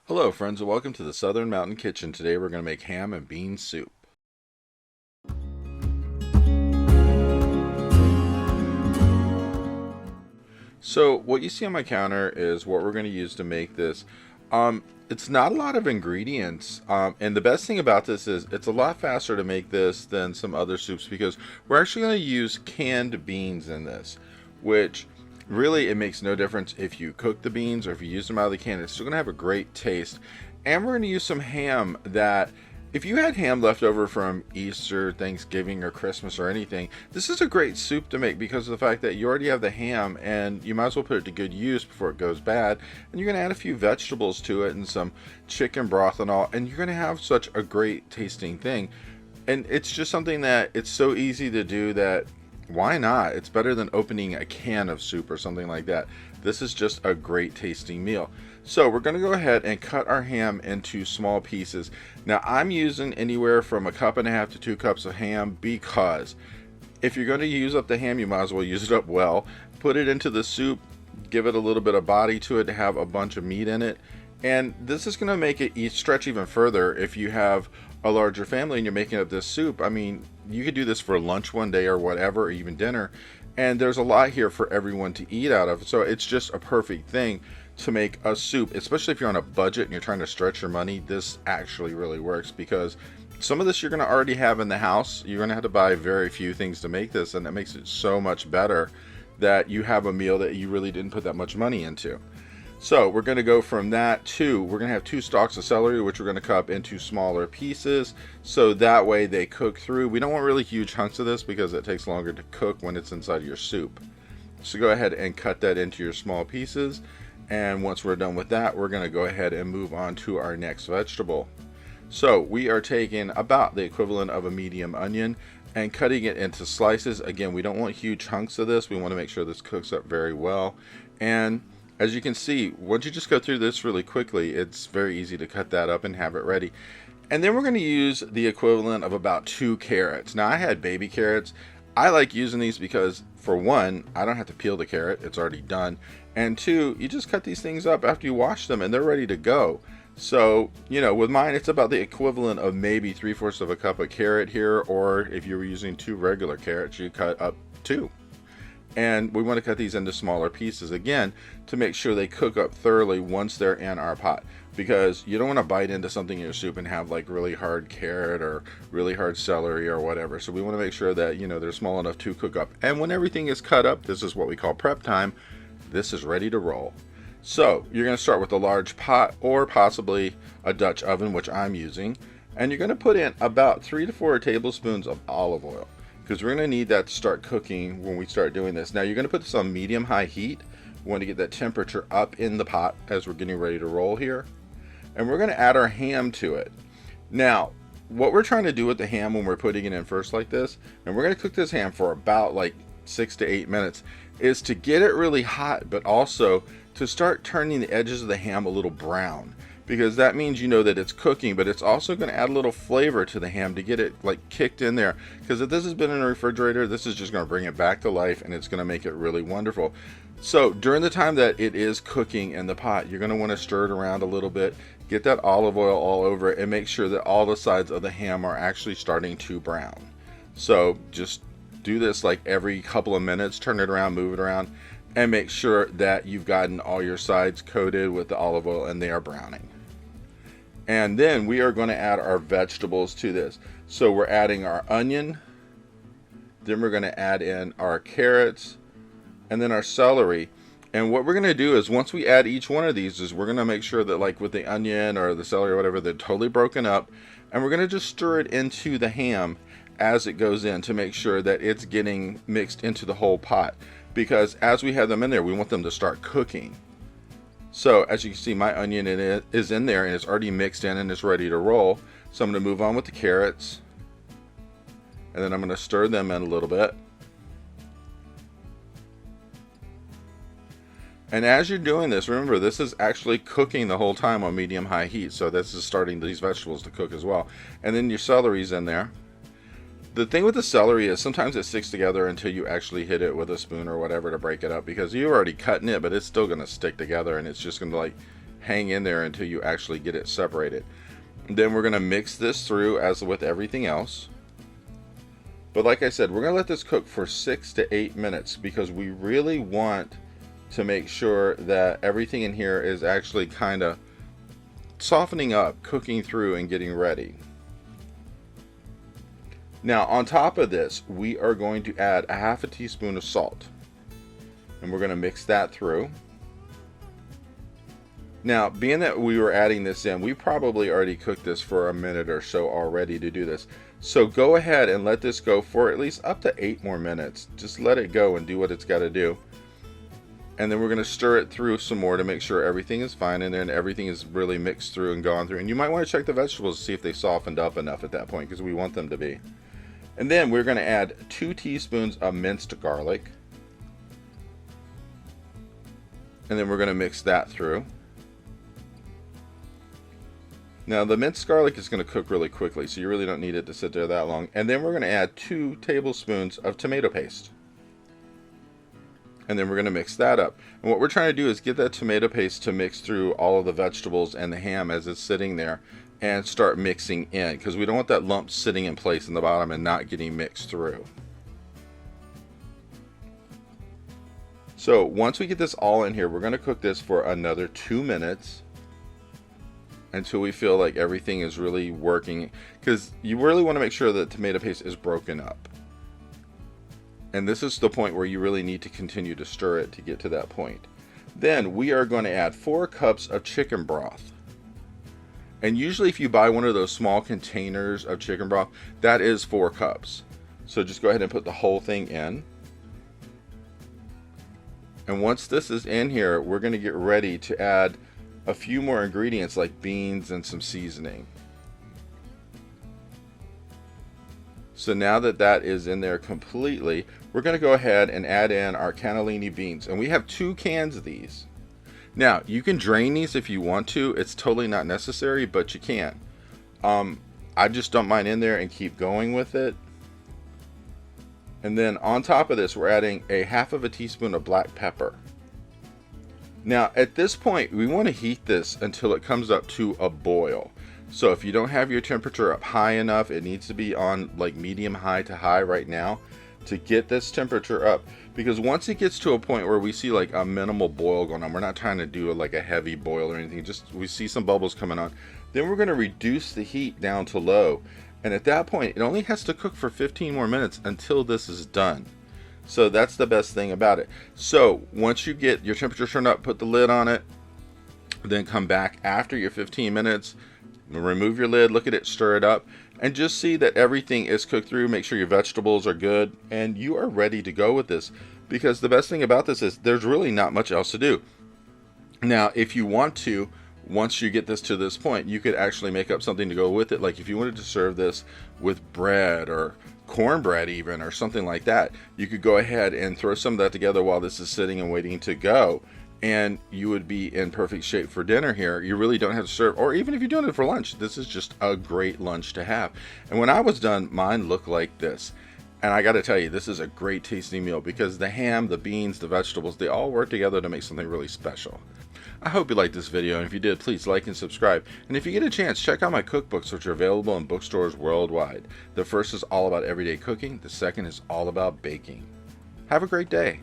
Hello friends and welcome to the Southern Mountain Kitchen. Today we're going to make ham and bean soup. So what you see on my counter is what we're going to use to make this. It's not a lot of ingredients, and the best thing about this is it's a lot faster to make this than some other soups because we're actually going to use canned beans in this, which really it makes no difference if you cook the beans or if you use them out of the can. It's still going to have a great taste. And we're going to use some ham that if you had ham left over from Easter, Thanksgiving, or Christmas or anything, this is a great soup to make because of the fact that you already have the ham and you might as well put it to good use before it goes bad. And you're going to add a few vegetables to it and some chicken broth and all, and you're going to have such a great tasting thing. And it's just something that it's so easy to do that why not? It's better than opening a can of soup or something like that. This is just a great tasting meal. So we're going to go ahead and cut our ham into small pieces. Now I'm using anywhere from 1.5 cups to 2 cups of ham because if you're going to use up the ham, you might as well use it up well. Put it into the soup, give it a little bit of body to it to have a bunch of meat in it. And this is going to make it stretch even further if you have a larger family and you're making up this soup. I mean, you could do this for lunch one day or whatever, or even dinner. And there's a lot here for everyone to eat out of. So it's just a perfect thing to make a soup, especially if you're on a budget and you're trying to stretch your money. This actually really works because some of this you're going to already have in the house. You're going to have to buy very few things to make this, and that makes it so much better that you have a meal that you really didn't put that much money into. So we're going to go from that to, we're going to have 2 stalks of celery, which we're going to cut up into smaller pieces so that way they cook through. We don't want really huge hunks of this because it takes longer to cook when it's inside of your soup. So go ahead and cut that into your small pieces, and once we're done with that, we're going to go ahead and move on to our next vegetable. So we are taking about the equivalent of a medium onion and cutting it into slices. Again, we don't want huge hunks of this. We want to make sure this cooks up very well. And as you can see, once you just go through this really quickly, it's very easy to cut that up and have it ready. And then we're going to use the equivalent of about 2 carrots. Now I had baby carrots. I like using these because for one, I don't have to peel the carrot, it's already done. And 2, you just cut these things up after you wash them and they're ready to go. So, you know, with mine, it's about the equivalent of maybe 3/4 of a cup of carrot here, or if you were using 2 regular carrots, you cut up 2. And we want to cut these into smaller pieces again to make sure they cook up thoroughly once they're in our pot, because you don't want to bite into something in your soup and have like really hard carrot or really hard celery or whatever. So we want to make sure that, you know, they're small enough to cook up. And when everything is cut up, this is what we call prep time. This is ready to roll. So you're going to start with a large pot or possibly a Dutch oven, which I'm using, and you're going to put in about 3 to 4 tablespoons of olive oil, because we're going to need that to start cooking when we start doing this. Now you're going to put this on medium-high heat. We want to get that temperature up in the pot as we're getting ready to roll here. And we're going to add our ham to it. Now, what we're trying to do with the ham when we're putting it in first like this, and we're going to cook this ham for about like 6 to 8 minutes, is to get it really hot, but also to start turning the edges of the ham a little brown, because that means you know that it's cooking, but it's also going to add a little flavor to the ham to get it like kicked in there. Because if this has been in a refrigerator, this is just going to bring it back to life and it's going to make it really wonderful. So during the time that it is cooking in the pot, you're going to want to stir it around a little bit, get that olive oil all over it, and make sure that all the sides of the ham are actually starting to brown. So just do this like every couple of minutes, turn it around, move it around, and make sure that you've gotten all your sides coated with the olive oil and they are browning. And then we are going to add our vegetables to this. So we're adding our onion, then we're going to add in our carrots, and then our celery. And what we're going to do is once we add each one of these is we're going to make sure that like with the onion or the celery or whatever, they're totally broken up. And we're going to just stir it into the ham as it goes in to make sure that it's getting mixed into the whole pot. Because as we have them in there, we want them to start cooking. So as you can see, my onion is in there and it's already mixed in and it's ready to roll. So I'm going to move on with the carrots. And then I'm going to stir them in a little bit. And as you're doing this, remember this is actually cooking the whole time on medium-high heat. So this is starting these vegetables to cook as well. And then your celery's in there. The thing with the celery is sometimes it sticks together until you actually hit it with a spoon or whatever to break it up, because you're already cutting it, but it's still going to stick together and it's just going to like hang in there until you actually get it separated. Then we're going to mix this through as with everything else. But like I said, we're going to let this cook for 6 to 8 minutes because we really want to make sure that everything in here is actually kind of softening up, cooking through, and getting ready. Now on top of this, we are going to add 1/2 teaspoon of salt. And we're going to mix that through. Now, being that we were adding this in, we probably already cooked this for a minute or so already to do this. So go ahead and let this go for at least up to 8 more minutes. Just let it go and do what it's got to do. And then we're going to stir it through some more to make sure everything is fine in there and everything is really mixed through and gone through. And you might want to check the vegetables to see if they softened up enough at that point because we want them to be. And then we're going to add 2 teaspoons of minced garlic. And then we're going to mix that through. Now the minced garlic is going to cook really quickly, so you really don't need it to sit there that long. And then we're going to add 2 tablespoons of tomato paste. And then we're going to mix that up. And what we're trying to do is get that tomato paste to mix through all of the vegetables and the ham as it's sitting there and start mixing in, because we don't want that lump sitting in place in the bottom and not getting mixed through. So once we get this all in here, we're going to cook this for another 2 minutes until we feel like everything is really working, because you really want to make sure that tomato paste is broken up. And this is the point where you really need to continue to stir it to get to that point. Then we are going to add 4 cups of chicken broth. And usually if you buy one of those small containers of chicken broth, that is 4 cups. So just go ahead and put the whole thing in. And once this is in here, we're going to get ready to add a few more ingredients like beans and some seasoning. So now that that is in there completely, we're going to go ahead and add in our cannellini beans. And we have 2 cans of these. Now, you can drain these if you want to. It's totally not necessary, but you can. I just dump mine in there and keep going with it. And then on top of this, we're adding 1/2 teaspoon of black pepper. Now, at this point, we want to heat this until it comes up to a boil. So if you don't have your temperature up high enough, it needs to be on like medium high to high right now to get this temperature up. Because once it gets to a point where we see like a minimal boil going on, we're not trying to do like a heavy boil or anything, just we see some bubbles coming on, then we're going to reduce the heat down to low. And at that point, it only has to cook for 15 more minutes until this is done. So that's the best thing about it. So once you get your temperature turned up, put the lid on it, then come back after your 15 minutes, remove your lid, look at it, stir it up, and just see that everything is cooked through. Make sure your vegetables are good, and you are ready to go with this. Because the best thing about this is there's really not much else to do. Now, if you want to, once you get this to this point, you could actually make up something to go with it. Like if you wanted to serve this with bread or cornbread even, or something like that, you could go ahead and throw some of that together while this is sitting and waiting to go. And you would be in perfect shape for dinner here. You really don't have to serve, or even if you're doing it for lunch, this is just a great lunch to have. And when I was done, mine looked like this. And I got to tell you, this is a great tasting meal because the ham, the beans, the vegetables, they all work together to make something really special. I hope you liked this video, and if you did, please like and subscribe. And if you get a chance, check out my cookbooks, which are available in bookstores worldwide. The first is all about everyday cooking. The second is all about baking. Have a great day.